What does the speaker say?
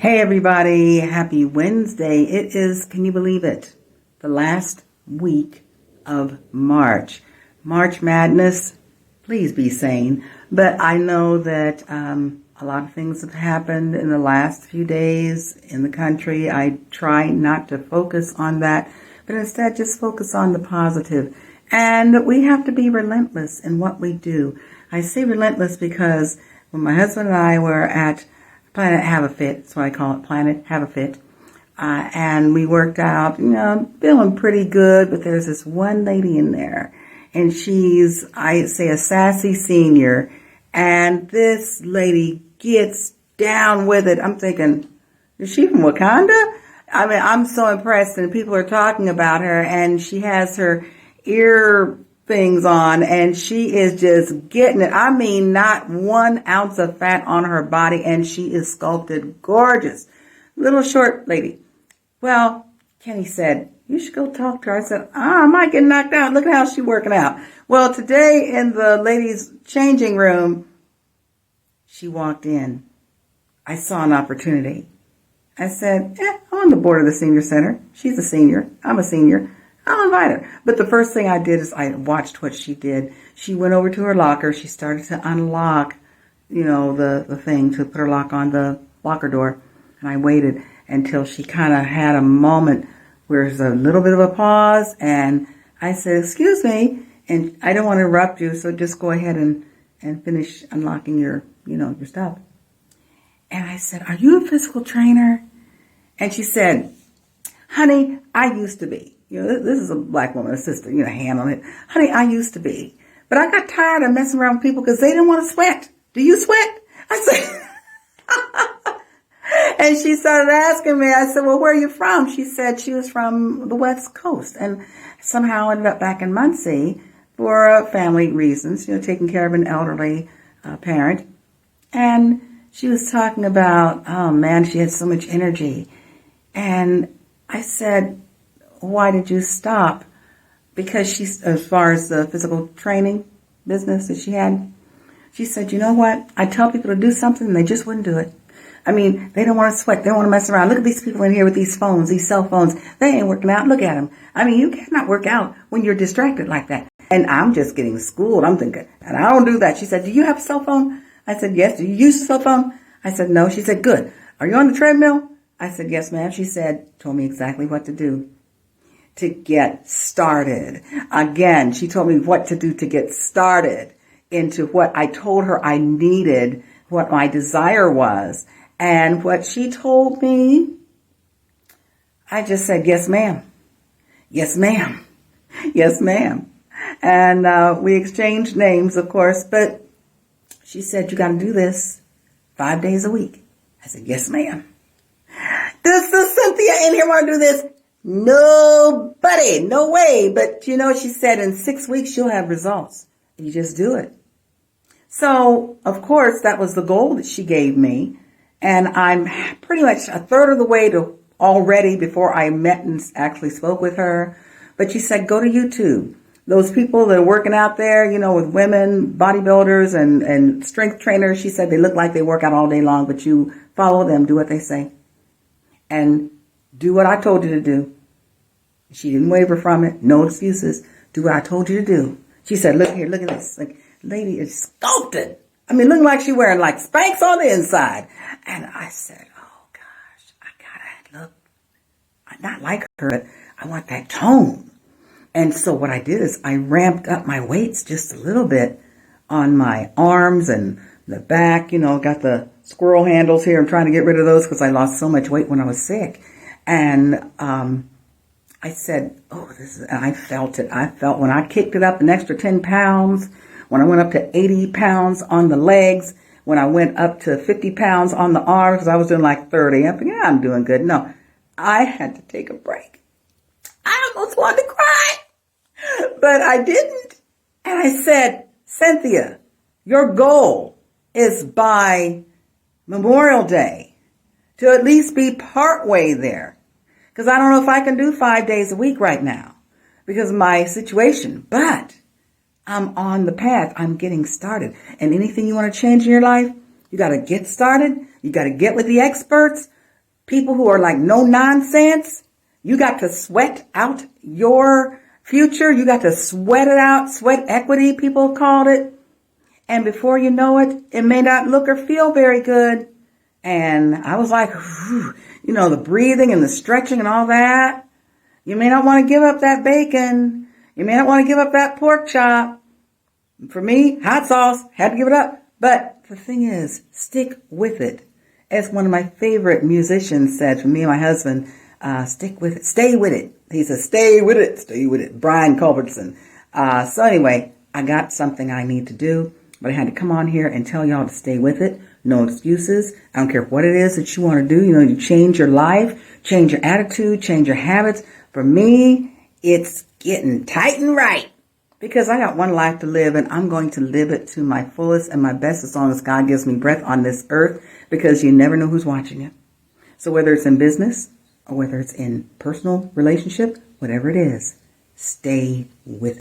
Hey everybody, happy Wednesday. It is, can you believe it, the last week of March. March Madness, please be sane. But I know that a lot of things have happened in the last few days in the country. I try not to focus on that, but instead just focus on the positive. And we have to be relentless in what we do. I say relentless because when my husband and I were at Planet Have a Fit, that's what I call it, Planet Have a Fit. And we worked out, feeling pretty good, but there's this one lady in there, and she's, I say, a sassy senior, and this lady gets down with it. I'm thinking, is she from Wakanda? I mean, I'm so impressed, and people are talking about her, and she has her ear things on, and she is just getting it. I mean, not 1 ounce of fat on her body, and she is sculpted gorgeous. Little short lady. Well, Kenny said, you should go talk to her. I said, I might get knocked out. Look at how she's working out. Well, today in the ladies' changing room, she walked in. I saw an opportunity. I said, I'm on the board of the senior center. She's a senior. I'm a senior. I'll invite her. But the first thing I did is I watched what she did. She went over to her locker. She started to unlock, the thing to put her lock on the locker door. And I waited until she kind of had a moment where there's a little bit of a pause. And I said, excuse me. And I don't want to interrupt you, so just go ahead and finish unlocking your stuff. And I said, are you a physical trainer? And she said, honey, I used to be. This is a black woman, a sister, hand on it. Honey, I used to be. But I got tired of messing around with people because they didn't want to sweat. Do you sweat? I said, and she started asking me, I said, well, where are you from? She said she was from the West Coast and somehow ended up back in Muncie for family reasons, taking care of an elderly parent. And she was talking about, oh man, she had so much energy. And I said, why did you stop? Because she's, as far as the physical training business that she had, she said, you know what? I tell people to do something and they just wouldn't do it. I mean, they don't want to sweat. They don't want to mess around. Look at these people in here with these phones, these cell phones. They ain't working out. Look at them. I mean, you cannot work out when you're distracted like that. And I'm just getting schooled. I'm thinking, and I don't do that. She said, do you have a cell phone? I said, yes. Do you use a cell phone? I said, no. She said, good. Are you on the treadmill? I said, yes, ma'am. She said, told me exactly what to do to get started. Again, she told me what to do to get started into what I told her I needed, what my desire was. And what she told me, I just said, yes, ma'am. Yes, ma'am. Yes, ma'am. And we exchanged names, of course, but she said, you got to do this 5 days a week. I said, yes, ma'am. Does the Cynthia in here want to do this? Nobody, no way. But she said in 6 weeks, you'll have results. You just do it. So, of course, that was the goal that she gave me. And I'm pretty much a third of the way to already before I met and actually spoke with her. But she said, go to YouTube. Those people that are working out there, with women, bodybuilders and strength trainers, she said they look like they work out all day long, but you follow them, do what they say. And do what I told you to do. She didn't waver from it. No excuses. Do what I told you to do. She said, look here, look at this. Like, lady is sculpted. I mean, looking like she's wearing like Spanx on the inside. And I said, oh gosh, I gotta look, not like her, but I want that tone. And so what I did is I ramped up my weights just a little bit on my arms and the back, got the squirrel handles here. I'm trying to get rid of those because I lost so much weight when I was sick. And I said, and I felt it. I felt when I kicked it up an extra 10 pounds, when I went up to 80 pounds on the legs, when I went up to 50 pounds on the arms, because I was doing like 30. I'm thinking, I'm doing good. No, I had to take a break. I almost wanted to cry, but I didn't. And I said, Cynthia, your goal is by Memorial Day to at least be partway there. Because I don't know if I can do 5 days a week right now because of my situation. But I'm on the path. I'm getting started. And anything you want to change in your life, you got to get started. You got to get with the experts. people who are like no nonsense. You got to sweat out your future. You got to sweat it out. Sweat equity, people called it. And before you know it, it may not look or feel very good. And I was like, you know, the breathing and the stretching and all that. You may not want to give up that bacon. You may not want to give up that pork chop. For me, hot sauce, had to give it up. But the thing is, stick with it. As one of my favorite musicians said, for me and my husband, stick with it, stay with it. He says, stay with it, stay with it. Brian Culbertson. So anyway, I got something I need to do, but I had to come on here and tell y'all to stay with it. No excuses. I don't care what it is that you want to do. You know, you change your life, change your attitude, change your habits. For me, it's getting tight and right because I got one life to live and I'm going to live it to my fullest and my best as long as God gives me breath on this earth because you never know who's watching it. So whether it's in business or whether it's in personal relationship, whatever it is, stay with it.